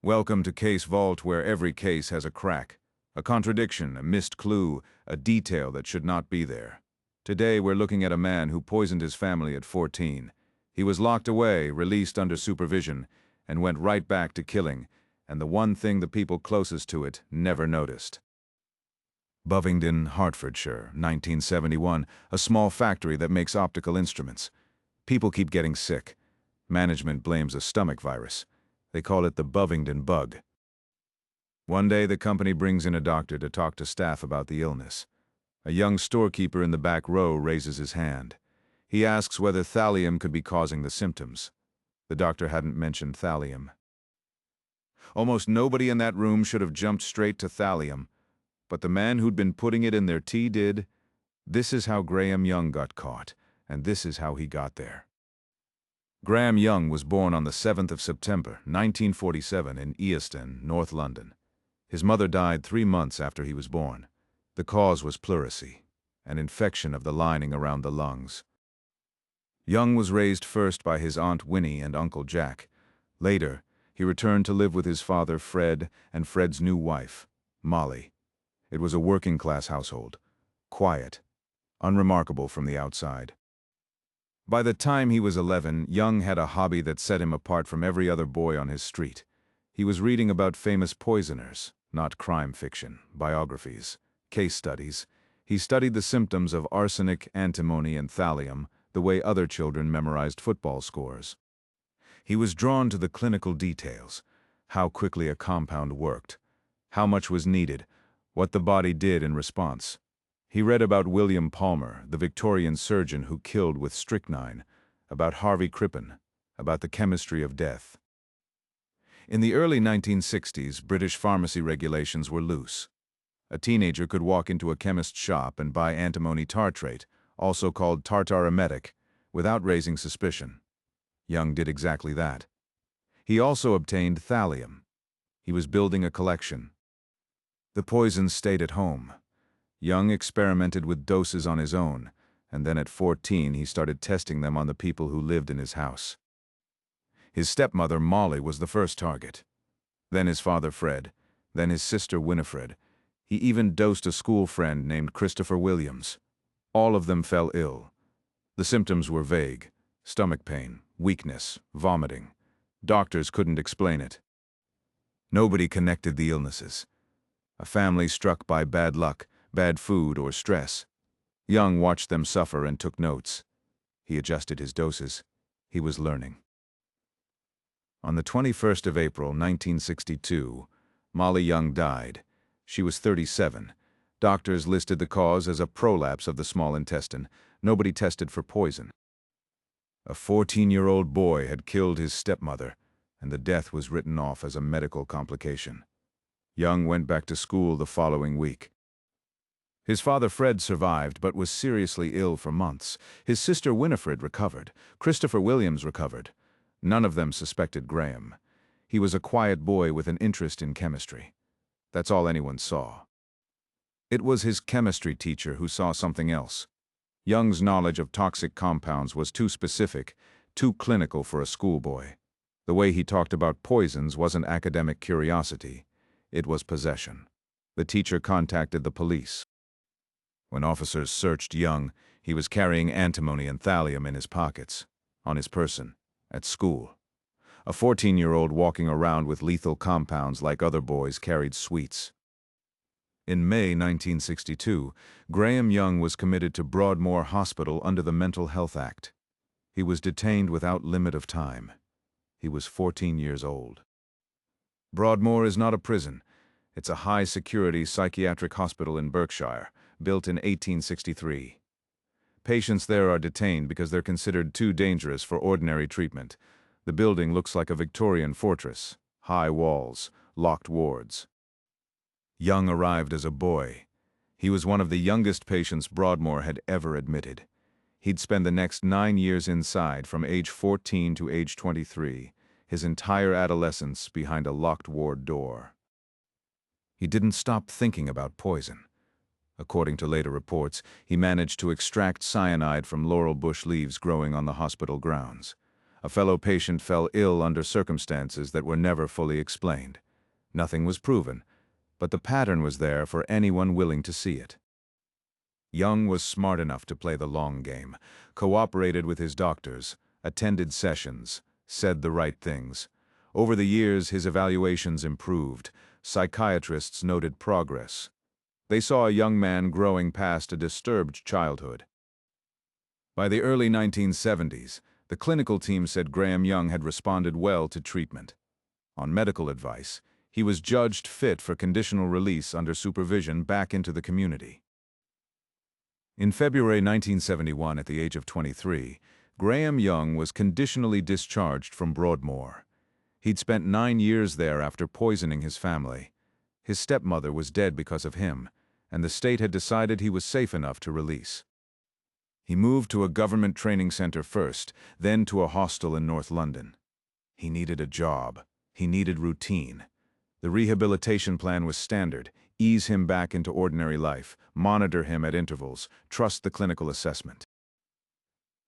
Welcome to Case Vault, where every case has a crack, a contradiction, a missed clue, a detail that should not be there. Today we're looking at a man who poisoned his family at 14. He was locked away, released under supervision, and went right back to killing, and the one thing the people closest to it never noticed. Bovingdon, Hertfordshire, 1971, a small factory that makes optical instruments. People keep getting sick. Management blames a stomach virus. They call it the Bovingdon Bug. One day the company brings in a doctor to talk to staff about the illness. A young storekeeper in the back row raises his hand. He asks whether thallium could be causing the symptoms. The doctor hadn't mentioned thallium. Almost nobody in that room should have jumped straight to thallium, but the man who'd been putting it in their tea did. This is how Graham Young got caught, and this is how he got there. Graham Young was born on the 7th of September, 1947 in Easton, North London. His mother died 3 months after he was born. The cause was pleurisy, an infection of the lining around the lungs. Young was raised first by his Aunt Winnie and Uncle Jack. Later, he returned to live with his father Fred and Fred's new wife, Molly. It was a working-class household, quiet, unremarkable from the outside. By the time he was 11, Young had a hobby that set him apart from every other boy on his street. He was reading about famous poisoners, not crime fiction, biographies, case studies. He studied the symptoms of arsenic, antimony, and thallium, the way other children memorized football scores. He was drawn to the clinical details, how quickly a compound worked, how much was needed, what the body did in response. He read about William Palmer, the Victorian surgeon who killed with strychnine, about Harvey Crippen, about the chemistry of death. In the early 1960s, British pharmacy regulations were loose. A teenager could walk into a chemist's shop and buy antimony tartrate, also called tartar emetic, without raising suspicion. Young did exactly that. He also obtained thallium. He was building a collection. The poison stayed at home. Young experimented with doses on his own, and then at 14 he started testing them on the people who lived in his house. His stepmother Molly was the first target. Then his father Fred, then his sister Winifred. He even dosed a school friend named Christopher Williams. All of them fell ill. The symptoms were vague: stomach pain, weakness, vomiting. Doctors couldn't explain it. Nobody connected the illnesses. A family struck by bad luck, bad food, or stress. Young watched them suffer and took notes. He adjusted his doses. He was learning. On the 21st of April, 1962, Molly Young died. She was 37. Doctors listed the cause as a prolapse of the small intestine. Nobody tested for poison. A 14-year-old boy had killed his stepmother, and the death was written off as a medical complication. Young went back to school the following week. His father Fred survived but was seriously ill for months. His sister Winifred recovered. Christopher Williams recovered. None of them suspected Graham. He was a quiet boy with an interest in chemistry. That's all anyone saw. It was his chemistry teacher who saw something else. Young's knowledge of toxic compounds was too specific, too clinical for a schoolboy. The way he talked about poisons wasn't academic curiosity. It was possession. The teacher contacted the police. When officers searched Young, he was carrying antimony and thallium in his pockets, on his person, at school. A 14-year-old walking around with lethal compounds like other boys carried sweets. In May 1962, Graham Young was committed to Broadmoor Hospital under the Mental Health Act. He was detained without limit of time. He was 14 years old. Broadmoor is not a prison. It's a high-security psychiatric hospital in Berkshire, built in 1863. Patients there are detained because they're considered too dangerous for ordinary treatment. The building looks like a Victorian fortress: high walls, locked wards. Young arrived as a boy. He was one of the youngest patients Broadmoor had ever admitted. He'd spend the next 9 years inside, from age 14 to age 23, his entire adolescence behind a locked ward door. He didn't stop thinking about poison. According to later reports, he managed to extract cyanide from laurel bush leaves growing on the hospital grounds. A fellow patient fell ill under circumstances that were never fully explained. Nothing was proven, but the pattern was there for anyone willing to see it. Young was smart enough to play the long game, cooperated with his doctors, attended sessions, said the right things. Over the years, his evaluations improved. Psychiatrists noted progress. They saw a young man growing past a disturbed childhood. By the early 1970s, the clinical team said Graham Young had responded well to treatment. On medical advice, he was judged fit for conditional release under supervision back into the community. In February 1971, at the age of 23, Graham Young was conditionally discharged from Broadmoor. He'd spent 9 years there after poisoning his family. His stepmother was dead because of him, and the state had decided he was safe enough to release. He moved to a government training center first, then to a hostel in North London. He needed a job. He needed routine. The rehabilitation plan was standard: ease him back into ordinary life, monitor him at intervals, trust the clinical assessment.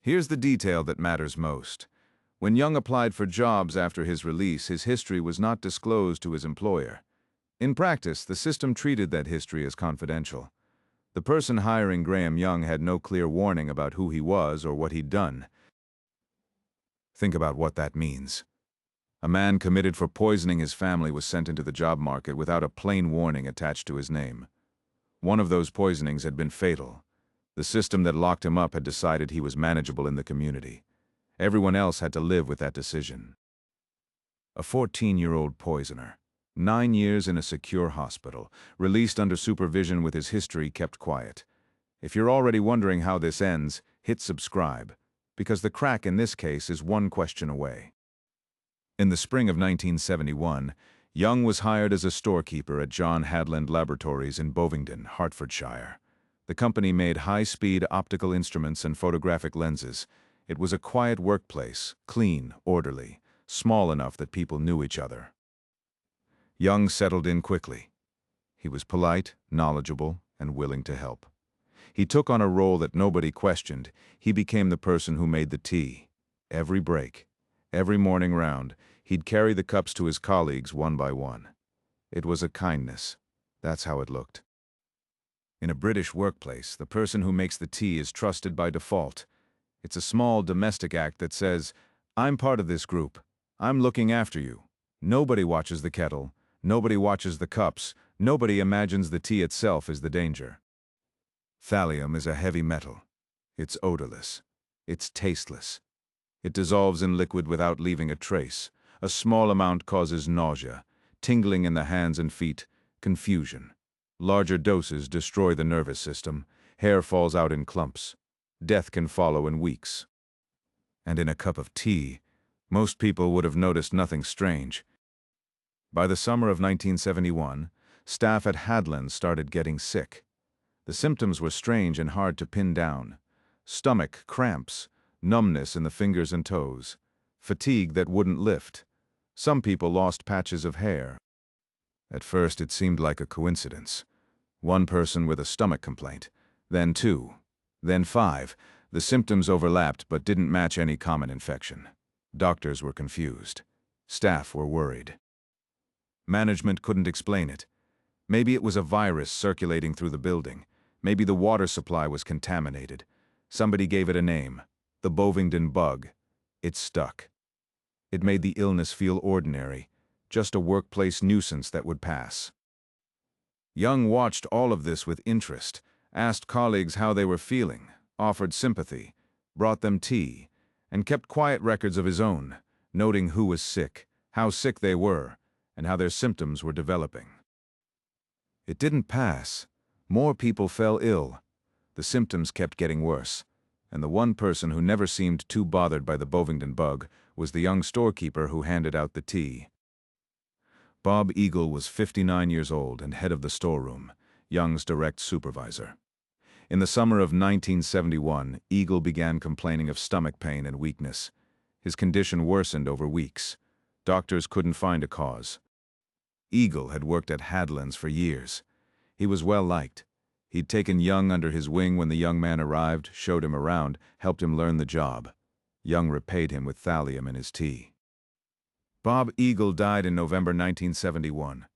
Here's the detail that matters most. When Young applied for jobs after his release, his history was not disclosed to his employer. In practice, the system treated that history as confidential. The person hiring Graham Young had no clear warning about who he was or what he'd done. Think about what that means. A man committed for poisoning his family was sent into the job market without a plain warning attached to his name. One of those poisonings had been fatal. The system that locked him up had decided he was manageable in the community. Everyone else had to live with that decision. A 14-year-old poisoner, 9 years in a secure hospital, released under supervision with his history kept quiet. If you're already wondering how this ends, hit subscribe, because the crack in this case is one question away. In the spring of 1971, Young was hired as a storekeeper at John Hadland Laboratories in Bovingdon, Hertfordshire. The company made high-speed optical instruments and photographic lenses. It was a quiet workplace, clean, orderly, small enough that people knew each other. Young settled in quickly. He was polite, knowledgeable, and willing to help. He took on a role that nobody questioned. He became the person who made the tea. Every break, every morning round, he'd carry the cups to his colleagues one by one. It was a kindness. That's how it looked. In a British workplace, the person who makes the tea is trusted by default. It's a small domestic act that says, "I'm part of this group. I'm looking after you." Nobody watches the kettle. Nobody watches the cups. Nobody imagines the tea itself is the danger. Thallium is a heavy metal. It's odorless. It's tasteless. It dissolves in liquid without leaving a trace. A small amount causes nausea, tingling in the hands and feet, confusion. Larger doses destroy the nervous system. Hair falls out in clumps. Death can follow in weeks. And in a cup of tea, most people would have noticed nothing strange. By the summer of 1971, staff at Hadland started getting sick. The symptoms were strange and hard to pin down. Stomach cramps, numbness in the fingers and toes, fatigue that wouldn't lift. Some people lost patches of hair. At first it seemed like a coincidence. One person with a stomach complaint, then 2, then 5. The symptoms overlapped but didn't match any common infection. Doctors were confused. Staff were worried. Management couldn't explain it. Maybe it was a virus circulating through the building. Maybe the water supply was contaminated. Somebody gave it a name, the Bovingdon Bug. It stuck. It made the illness feel ordinary, just a workplace nuisance that would pass. Young watched all of this with interest, asked colleagues how they were feeling, offered sympathy, brought them tea, and kept quiet records of his own, noting who was sick, how sick they were, and how their symptoms were developing. It didn't pass. More people fell ill. The symptoms kept getting worse, and the one person who never seemed too bothered by the Bovingdon Bug was the young storekeeper who handed out the tea. Bob Egle was 59 years old and head of the storeroom, Young's direct supervisor. In the summer of 1971, Egle began complaining of stomach pain and weakness. His condition worsened over weeks. Doctors couldn't find a cause. Egle had worked at Hadland's for years. He was well liked. He'd taken Young under his wing when the young man arrived, showed him around, helped him learn the job. Young repaid him with thallium in his tea. Bob Egle died in November 1971.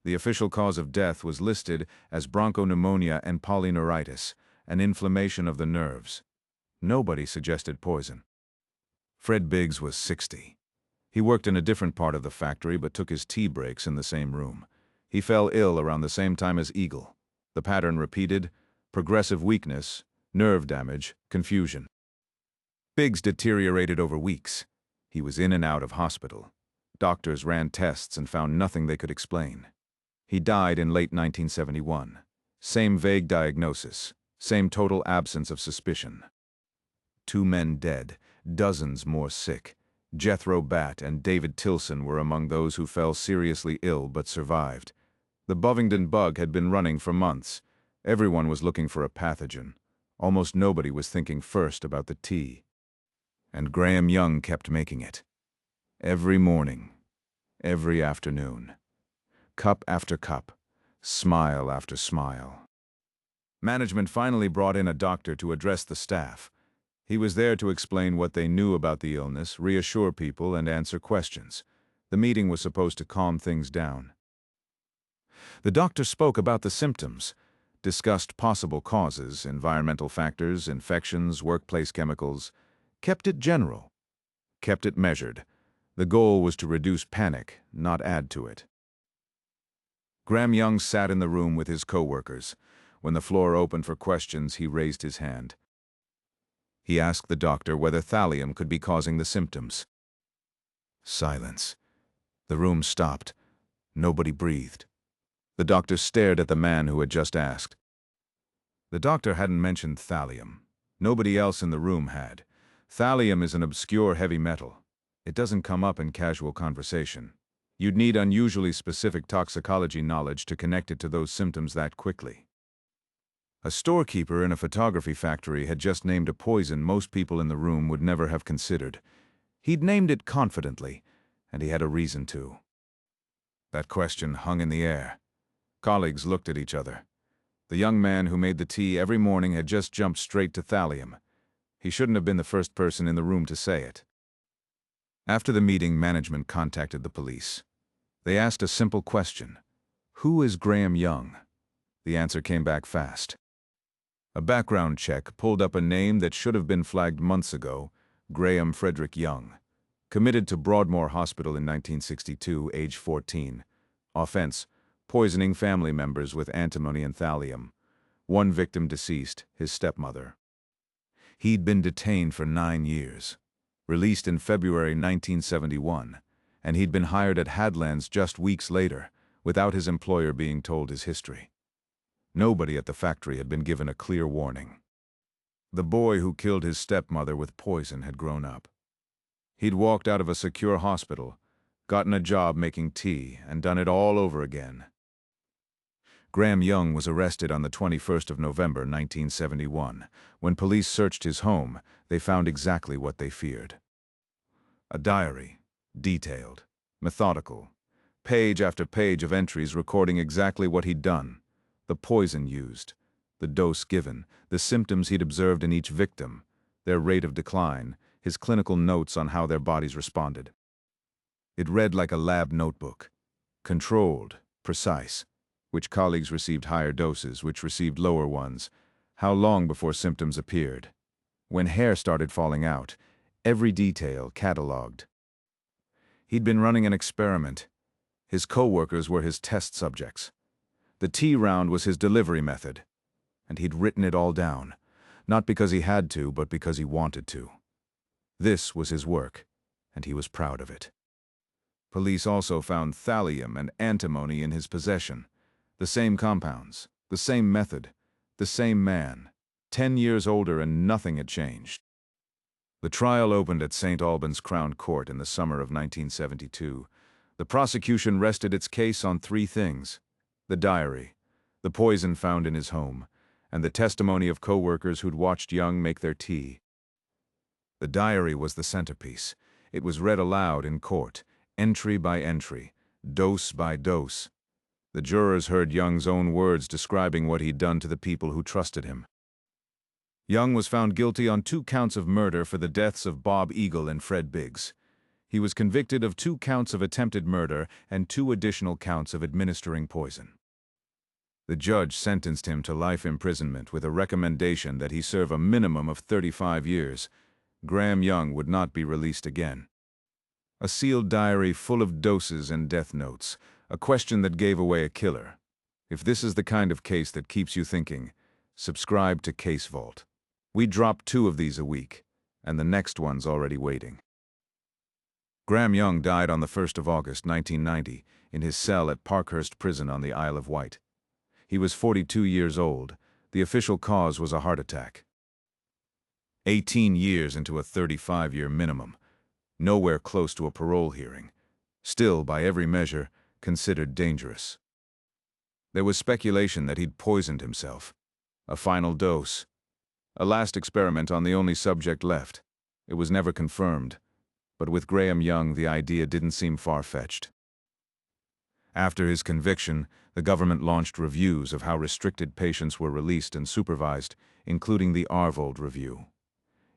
The official cause of death was listed as bronchopneumonia and polyneuritis, an inflammation of the nerves. Nobody suggested poison. Fred Biggs was 60. He worked in a different part of the factory but took his tea breaks in the same room. He fell ill around the same time as Egle. The pattern repeated: progressive weakness, nerve damage, confusion. Biggs deteriorated over weeks. He was in and out of hospital. Doctors ran tests and found nothing they could explain. He died in late 1971. Same vague diagnosis, same total absence of suspicion. 2 men dead, dozens more sick. Jethro Batt and David Tilson were among those who fell seriously ill but survived. The Bovingdon Bug had been running for months. Everyone was looking for a pathogen. Almost nobody was thinking first about the tea. And Graham Young kept making it. Every morning, every afternoon. Cup after cup, smile after smile. Management finally brought in a doctor to address the staff. He was there to explain what they knew about the illness, reassure people, and answer questions. The meeting was supposed to calm things down. The doctor spoke about the symptoms, discussed possible causes, environmental factors, infections, workplace chemicals, kept it general, kept it measured. The goal was to reduce panic, not add to it. Graham Young sat in the room with his co-workers. When the floor opened for questions, he raised his hand. He asked the doctor whether thallium could be causing the symptoms. Silence. The room stopped. Nobody breathed. The doctor stared at the man who had just asked. The doctor hadn't mentioned thallium. Nobody else in the room had. Thallium is an obscure heavy metal. It doesn't come up in casual conversation. You'd need unusually specific toxicology knowledge to connect it to those symptoms that quickly. A storekeeper in a photography factory had just named a poison most people in the room would never have considered. He'd named it confidently, and he had a reason to. That question hung in the air. Colleagues looked at each other. The young man who made the tea every morning had just jumped straight to thallium. He shouldn't have been the first person in the room to say it. After the meeting, management contacted the police. They asked a simple question: who is Graham Young? The answer came back fast. A background check pulled up a name that should have been flagged months ago: Graham Frederick Young. Committed to Broadmoor Hospital in 1962, age 14. Offense: poisoning family members with antimony and thallium. 1 victim deceased, his stepmother. He'd been detained for 9 years. Released in February 1971, and he'd been hired at Hadlands just weeks later, without his employer being told his history. Nobody at the factory had been given a clear warning. The boy who killed his stepmother with poison had grown up. He'd walked out of a secure hospital, gotten a job making tea, and done it all over again. Graham Young was arrested on the 21st of November 1971. When police searched his home, they found exactly what they feared. A diary, detailed, methodical, page after page of entries recording exactly what he'd done, the poison used, the dose given, the symptoms he'd observed in each victim, their rate of decline, his clinical notes on how their bodies responded. It read like a lab notebook, controlled, precise. Which colleagues received higher doses, which received lower ones, how long before symptoms appeared. When hair started falling out, every detail catalogued. He'd been running an experiment. His co-workers were his test subjects. The tea round was his delivery method. And he'd written it all down, not because he had to, but because he wanted to. This was his work, and he was proud of it. Police also found thallium and antimony in his possession. The same compounds, the same method, the same man, 10 years older, and nothing had changed. The trial opened at St. Albans Crown Court in the summer of 1972. The prosecution rested its case on 3 things: the diary, the poison found in his home, and the testimony of co-workers who'd watched Young make their tea. The diary was the centerpiece. It was read aloud in court, entry by entry, dose by dose. The jurors heard Young's own words describing what he'd done to the people who trusted him. Young was found guilty on 2 counts of murder for the deaths of Bob Egle and Fred Biggs. He was convicted of 2 counts of attempted murder and 2 additional counts of administering poison. The judge sentenced him to life imprisonment with a recommendation that he serve a minimum of 35 years. Graham Young would not be released again. A sealed diary full of doses and death notes, a question that gave away a killer. If this is the kind of case that keeps you thinking, subscribe to Case Vault. We drop 2 of these a week, and the next one's already waiting. Graham Young died on the 1st of August, 1990, in his cell at Parkhurst Prison on the Isle of Wight. He was 42 years old. The official cause was a heart attack. 18 years into a 35-year minimum. Nowhere close to a parole hearing. Still, by every measure, considered dangerous. There was speculation that he'd poisoned himself. A final dose. A last experiment on the only subject left. It was never confirmed. But with Graham Young, the idea didn't seem far-fetched. After his conviction, the government launched reviews of how restricted patients were released and supervised, including the Arvold Review.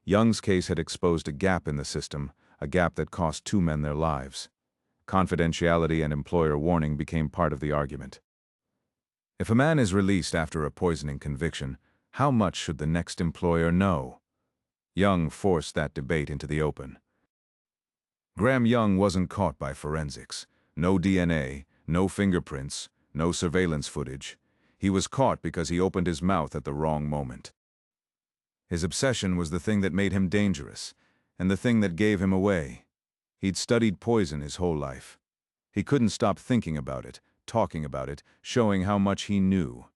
Young's case had exposed a gap in the system, a gap that cost 2 men their lives. Confidentiality and employer warning became part of the argument. If a man is released after a poisoning conviction, how much should the next employer know? Young forced that debate into the open. Graham Young wasn't caught by forensics. No DNA, no fingerprints, no surveillance footage. He was caught because he opened his mouth at the wrong moment. His obsession was the thing that made him dangerous, and the thing that gave him away. He'd studied poison his whole life. He couldn't stop thinking about it, talking about it, showing how much he knew.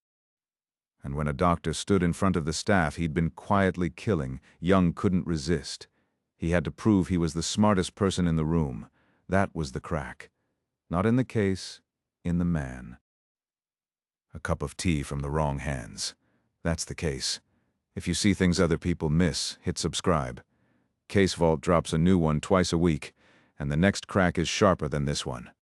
And when a doctor stood in front of the staff he'd been quietly killing, Young couldn't resist. He had to prove he was the smartest person in the room. That was the crack. Not in the case, in the man. A cup of tea from the wrong hands. That's the case. If you see things other people miss, hit subscribe. Case Vault drops a new one twice a week, and the next crack is sharper than this one.